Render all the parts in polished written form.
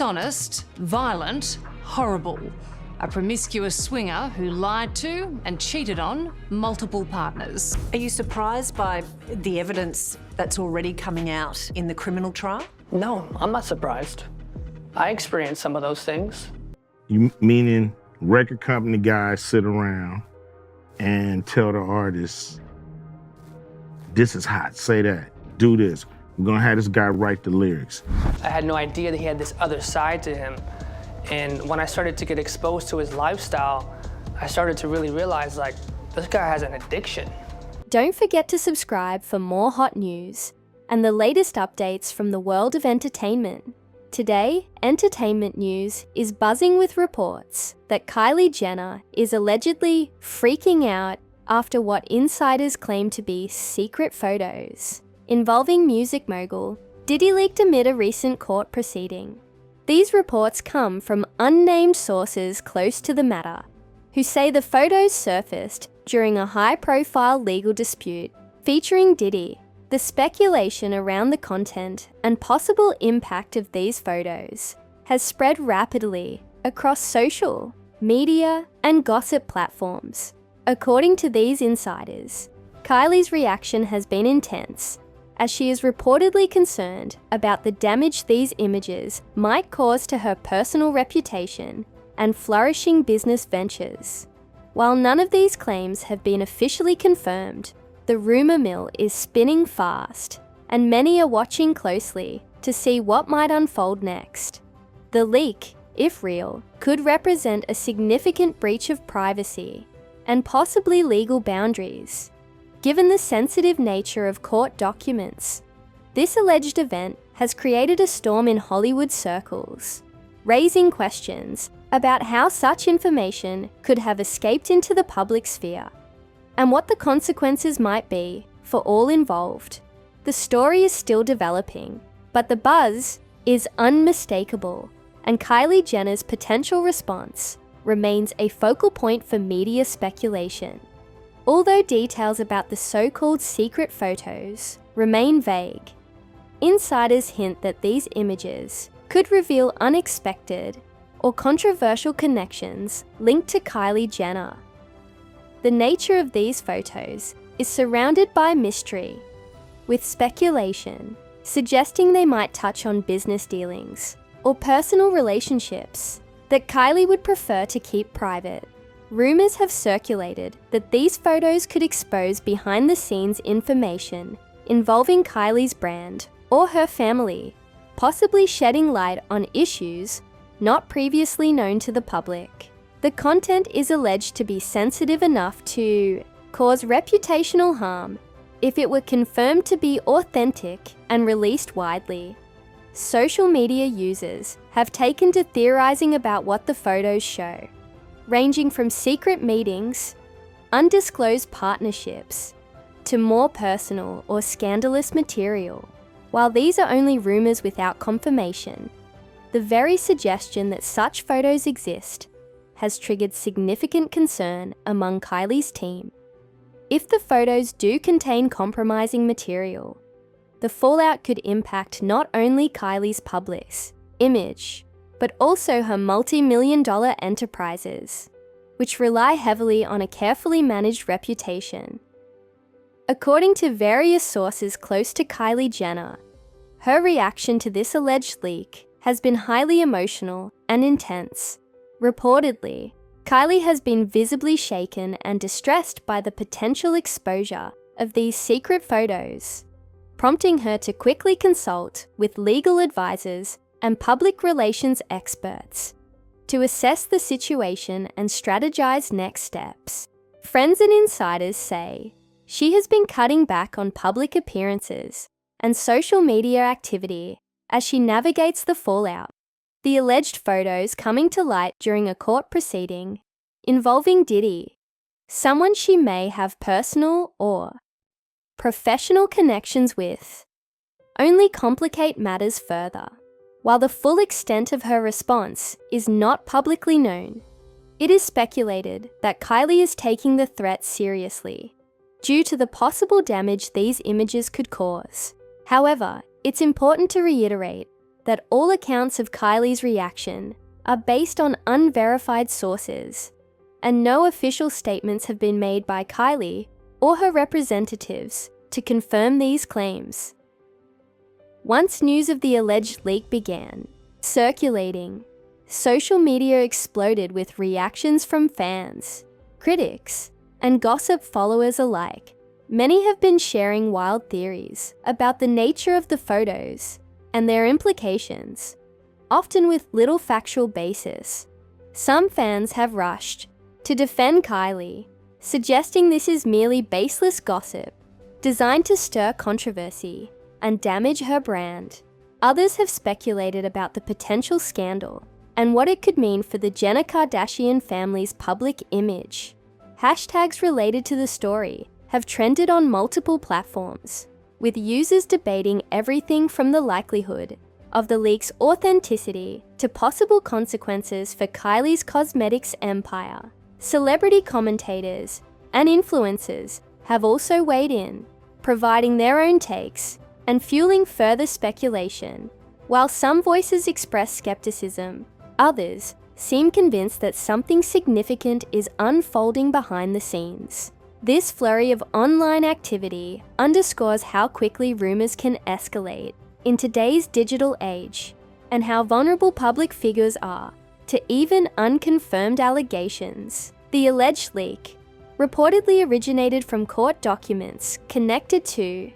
dishonest, violent, horrible. A promiscuous swinger who lied to and cheated on multiple partners. Are you surprised by the evidence that's already coming out in the criminal trial? No, I'm not surprised. I experienced some of those things. You meaning record company guys sit around and tell the artists, this is hot, say that, do this. We're gonna have this guy write the lyrics. I had no idea that he had this other side to him. And when I started to get exposed to his lifestyle, I started to really realize, like, this guy has an addiction. Don't forget to subscribe for more hot news and the latest updates from the world of entertainment. Today, entertainment news is buzzing with reports that Kylie Jenner is allegedly freaking out after what insiders claim to be secret photos involving music mogul Diddy leaked amid a recent court proceeding. These reports come from unnamed sources close to the matter, who say the photos surfaced during a high-profile legal dispute featuring Diddy. The speculation around the content and possible impact of these photos has spread rapidly across social, media, and gossip platforms. According to these insiders, Kylie's reaction has been intense, as she is reportedly concerned about the damage these images might cause to her personal reputation and flourishing business ventures. While none of these claims have been officially confirmed, the rumor mill is spinning fast, and many are watching closely to see what might unfold next. The leak, if real, could represent a significant breach of privacy and possibly legal boundaries. Given the sensitive nature of court documents, this alleged event has created a storm in Hollywood circles, raising questions about how such information could have escaped into the public sphere and what the consequences might be for all involved. The story is still developing, but the buzz is unmistakable, and Kylie Jenner's potential response remains a focal point for media speculation. Although details about the so-called secret photos remain vague, insiders hint that these images could reveal unexpected or controversial connections linked to Kylie Jenner. The nature of these photos is surrounded by mystery, with speculation suggesting they might touch on business dealings or personal relationships that Kylie would prefer to keep private. Rumors have circulated that these photos could expose behind-the-scenes information involving Kylie's brand or her family, possibly shedding light on issues not previously known to the public. The content is alleged to be sensitive enough to cause reputational harm if it were confirmed to be authentic and released widely. Social media users have taken to theorizing about what the photos show, ranging from secret meetings, undisclosed partnerships, to more personal or scandalous material. While these are only rumors without confirmation, the very suggestion that such photos exist has triggered significant concern among Kylie's team. If the photos do contain compromising material, the fallout could impact not only Kylie's public image, but also her multi-million-dollar enterprises, which rely heavily on a carefully managed reputation. According to various sources close to Kylie Jenner, her reaction to this alleged leak has been highly emotional and intense. Reportedly, Kylie has been visibly shaken and distressed by the potential exposure of these secret photos, prompting her to quickly consult with legal advisors and public relations experts to assess the situation and strategize next steps. Friends and insiders say she has been cutting back on public appearances and social media activity as she navigates the fallout. The alleged photos coming to light during a court proceeding involving Diddy, someone she may have personal or professional connections with, only complicate matters further. While the full extent of her response is not publicly known, it is speculated that Kylie is taking the threat seriously due to the possible damage these images could cause. However, it's important to reiterate that all accounts of Kylie's reaction are based on unverified sources, and no official statements have been made by Kylie or her representatives to confirm these claims. Once news of the alleged leak began circulating, social media exploded with reactions from fans, critics, and gossip followers alike. Many have been sharing wild theories about the nature of the photos and their implications, often with little factual basis. Some fans have rushed to defend Kylie, suggesting this is merely baseless gossip designed to stir controversy and damage her brand. Others have speculated about the potential scandal and what it could mean for the Jenner Kardashian family's public image. Hashtags related to the story have trended on multiple platforms, with users debating everything from the likelihood of the leak's authenticity to possible consequences for Kylie's cosmetics empire. Celebrity commentators and influencers have also weighed in, providing their own takes and fueling further speculation. While some voices express skepticism, others seem convinced that something significant is unfolding behind the scenes. This flurry of online activity underscores how quickly rumors can escalate in today's digital age, and how vulnerable public figures are to even unconfirmed allegations. The alleged leak reportedly originated from court documents connected to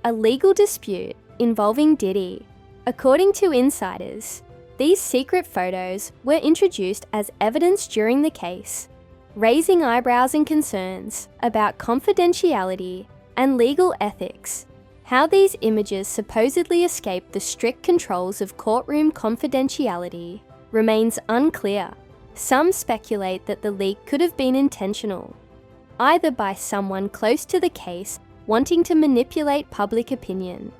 a legal dispute involving Diddy. According to insiders, these secret photos were introduced as evidence during the case, raising eyebrows and concerns about confidentiality and legal ethics. How these images supposedly escaped the strict controls of courtroom confidentiality remains unclear. Some speculate that the leak could have been intentional, either by someone close to the case wanting to manipulate public opinion,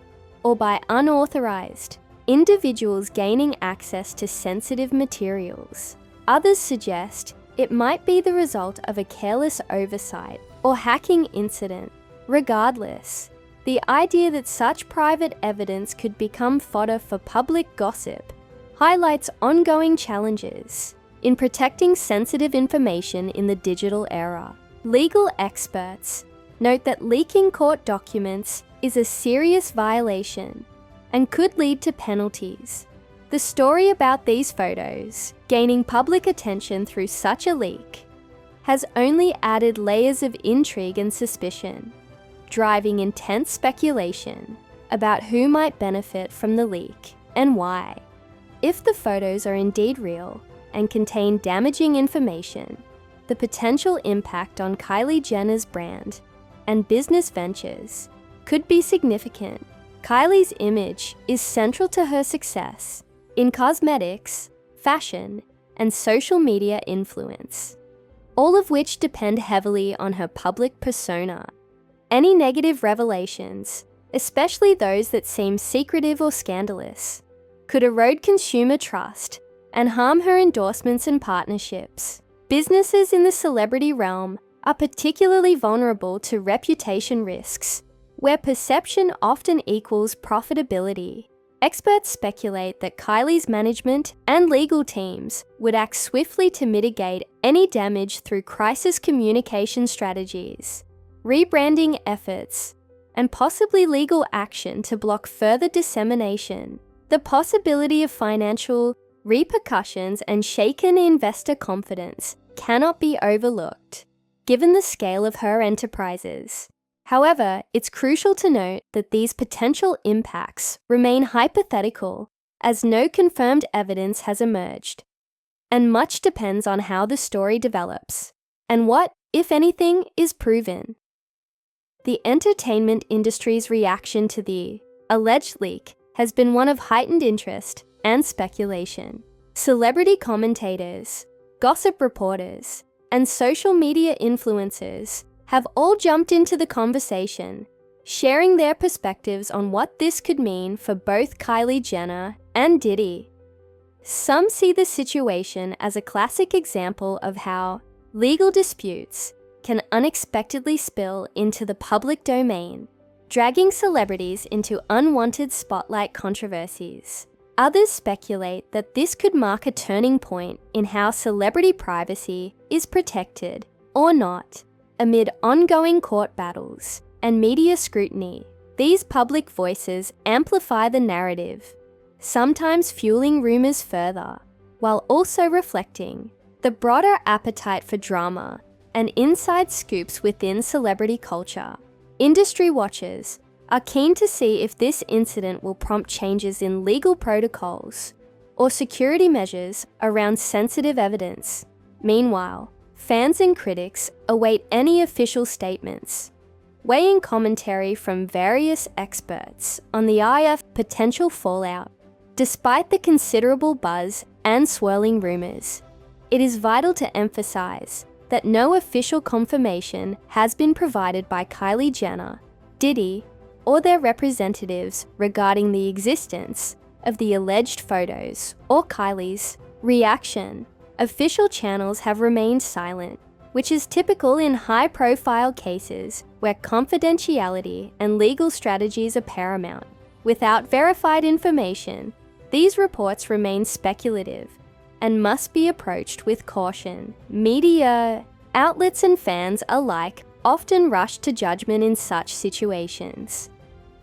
or by unauthorized individuals gaining access to sensitive materials. Others suggest it might be the result of a careless oversight or hacking incident. Regardless, the idea that such private evidence could become fodder for public gossip highlights ongoing challenges in protecting sensitive information in the digital era. Legal experts note that leaking court documents is a serious violation and could lead to penalties. The story about these photos gaining public attention through such a leak has only added layers of intrigue and suspicion, driving intense speculation about who might benefit from the leak and why. If the photos are indeed real and contain damaging information, the potential impact on Kylie Jenner's brand and business ventures could be significant. Kylie's image is central to her success in cosmetics, fashion, and social media influence, all of which depend heavily on her public persona. Any negative revelations, especially those that seem secretive or scandalous, could erode consumer trust and harm her endorsements and partnerships. Businesses in the celebrity realm are particularly vulnerable to reputation risks, where perception often equals profitability. Experts speculate that Kylie's management and legal teams would act swiftly to mitigate any damage through crisis communication strategies, rebranding efforts, and possibly legal action to block further dissemination. The possibility of financial repercussions and shaken investor confidence cannot be overlooked, given the scale of her enterprises. However, it's crucial to note that these potential impacts remain hypothetical, as no confirmed evidence has emerged, and much depends on how the story develops and what, if anything, is proven. The entertainment industry's reaction to the alleged leak has been one of heightened interest and speculation. Celebrity commentators, gossip reporters, and social media influencers have all jumped into the conversation, sharing their perspectives on what this could mean for both Kylie Jenner and Diddy. Some see the situation as a classic example of how legal disputes can unexpectedly spill into the public domain, dragging celebrities into unwanted spotlight controversies. Others speculate that this could mark a turning point in how celebrity privacy is protected or not amid ongoing court battles and media scrutiny. These public voices amplify the narrative, sometimes fueling rumors further, while also reflecting the broader appetite for drama and inside scoops within celebrity culture. Industry watchers are keen to see if this incident will prompt changes in legal protocols or security measures around sensitive evidence. Meanwhile, fans and critics await any official statements, weighing commentary from various experts on the IF potential fallout. Despite the considerable buzz and swirling rumors, it is vital to emphasize that no official confirmation has been provided by Kylie Jenner, Diddy, or their representatives regarding the existence of the alleged photos or Kylie's reaction. Official channels have remained silent, which is typical in high-profile cases where confidentiality and legal strategies are paramount. Without verified information, these reports remain speculative and must be approached with caution. Media outlets and fans alike often rush to judgment in such situations.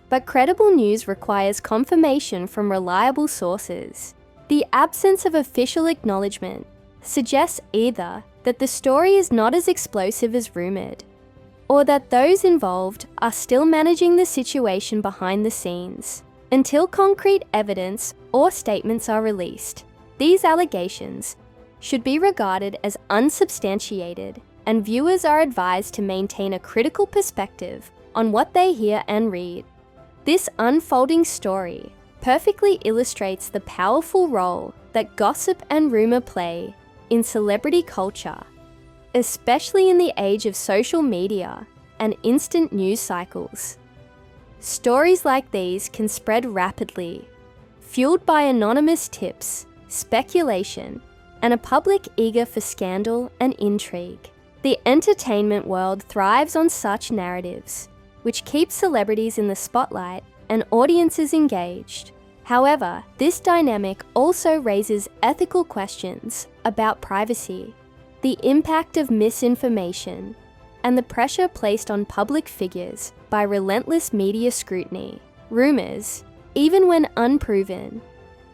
But credible news requires confirmation from reliable sources. The absence of official acknowledgement suggests either that the story is not as explosive as rumored, or that those involved are still managing the situation behind the scenes. Until concrete evidence or statements are released, these allegations should be regarded as unsubstantiated, and viewers are advised to maintain a critical perspective on what they hear and read. This unfolding story perfectly illustrates the powerful role that gossip and rumor play in celebrity culture, especially in the age of social media and instant news cycles. Stories like these can spread rapidly, fueled by anonymous tips, speculation, and a public eager for scandal and intrigue. The entertainment world thrives on such narratives, which keeps celebrities in the spotlight and audiences engaged. However, this dynamic also raises ethical questions about privacy, the impact of misinformation, and the pressure placed on public figures by relentless media scrutiny. Rumors, even when unproven,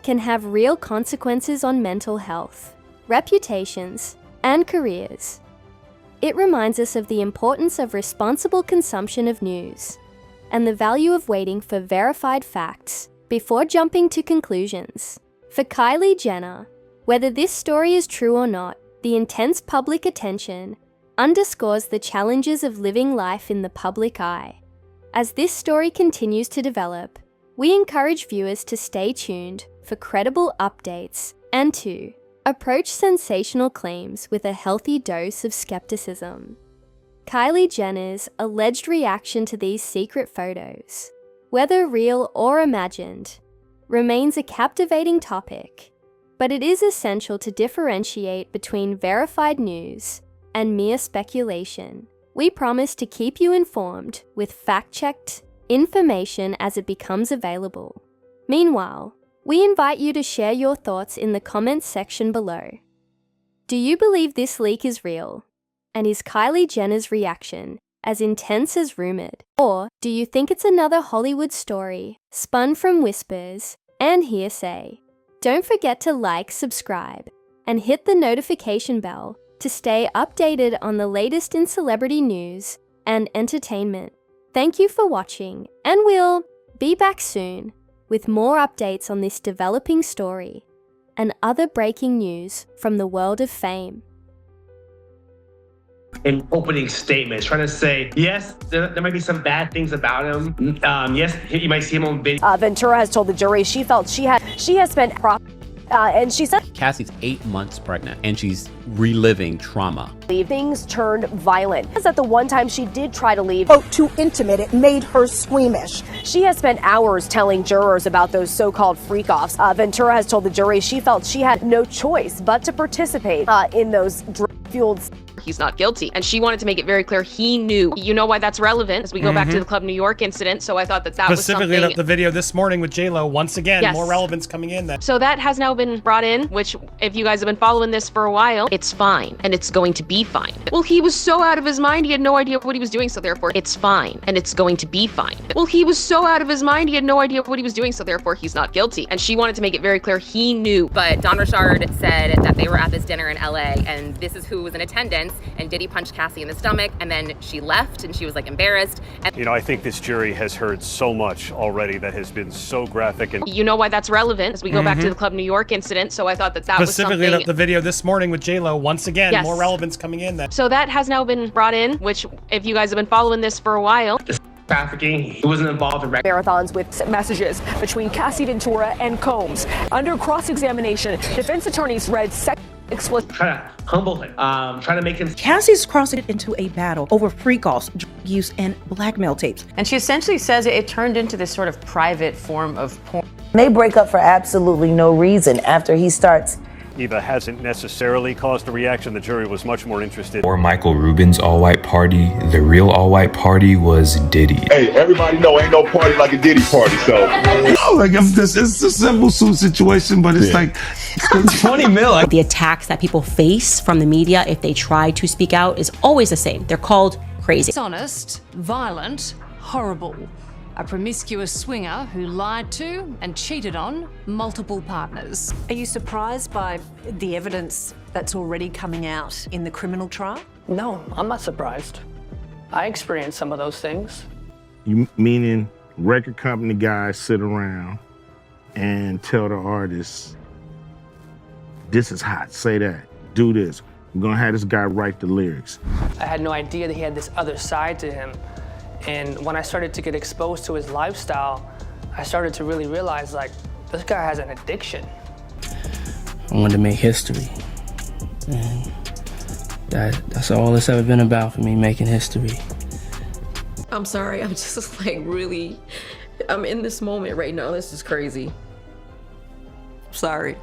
can have real consequences on mental health, reputations, and careers. It reminds us of the importance of responsible consumption of news and the value of waiting for verified facts before jumping to conclusions. For Kylie Jenner, whether this story is true or not, the intense public attention underscores the challenges of living life in the public eye. As this story continues to develop, we encourage viewers to stay tuned for credible updates and to approach sensational claims with a healthy dose of skepticism. Kylie Jenner's alleged reaction to these secret photos, whether real or imagined, remains a captivating topic, but it is essential to differentiate between verified news and mere speculation. We promise to keep you informed with fact-checked information as it becomes available. Meanwhile, we invite you to share your thoughts in the comments section below. Do you believe this leak is real? And is Kylie Jenner's reaction as intense as rumored? Or do you think it's another Hollywood story spun from whispers and hearsay? Don't forget to like, subscribe, and hit the notification bell to stay updated on the latest in celebrity news and entertainment. Thank you for watching, and we'll be back soon with more updates on this developing story and other breaking news from the world of fame. In opening statements, trying to say, yes, there might be some bad things about him. Yes, you might see him on video. Ventura has told the jury she felt she has spent and she said Cassie's 8 months pregnant and she's reliving trauma. Things turned violent. That the one time she did try to leave, too intimate, it made her squeamish. She has spent hours telling jurors about those so-called freak-offs. Ventura has told the jury she felt she had no choice but to participate in those drug-fueled he's not guilty. And she wanted to make it very clear he knew. You know why that's relevant as we go back to the Club New York incident. So I thought that was something. Specifically the video this morning with J-Lo, once again, Yes. more relevance coming in. So that has now been brought in, which if you guys have been following this for a while, it's fine and it's going to be fine. Well, he was so out of his mind, he had no idea what he was doing, so therefore it's fine and it's going to be fine. Well, he was so out of his mind, he had no idea what he was doing, so therefore he's not guilty. And she wanted to make it very clear he knew. But Don Richard said that they were at this dinner in LA and this is who was in attendance, and Diddy punched Cassie in the stomach, and then she left and she was like embarrassed. And I think this jury has heard so much already that has been so graphic. And you know why that's relevant as we go back to the Club New York incident. So I thought that was something. Specifically the video this morning with J-Lo, once again, Yes. more relevance coming in. So that has now been brought in, which if you guys have been following this for a while. Trafficking. He wasn't involved in Marathons with messages between Cassie Ventura and Combs. Under cross-examination, defense attorneys read explicit. Trying to humble him, trying to make him. Cassie's crossing it into a battle over freak-offs, drug use, and blackmail tapes. And she essentially says it turned into this sort of private form of porn. They break up for absolutely no reason after he starts. Eva hasn't necessarily caused a reaction. The jury was much more interested. Or Michael Rubin's all-white party. The real all-white party was Diddy. Hey, everybody know ain't no party like a Diddy party, so. No, like it's a simple suit situation, but it's like 20 mil. The attacks that people face from the media if they try to speak out is always the same. They're called crazy. Dishonest, violent, horrible. A promiscuous swinger who lied to and cheated on multiple partners. Are you surprised by the evidence that's already coming out in the criminal trial? No, I'm not surprised. I experienced some of those things. You meaning record company guys sit around and tell the artists, this is hot, say that, do this. We're gonna have this guy write the lyrics. I had no idea that he had this other side to him. And when I started to get exposed to his lifestyle, I started to really realize, like, this guy has an addiction. I wanted to make history. And that's all it's ever been about for me, making history. I'm sorry, I'm just like really, I'm in this moment right now. This is crazy. Sorry.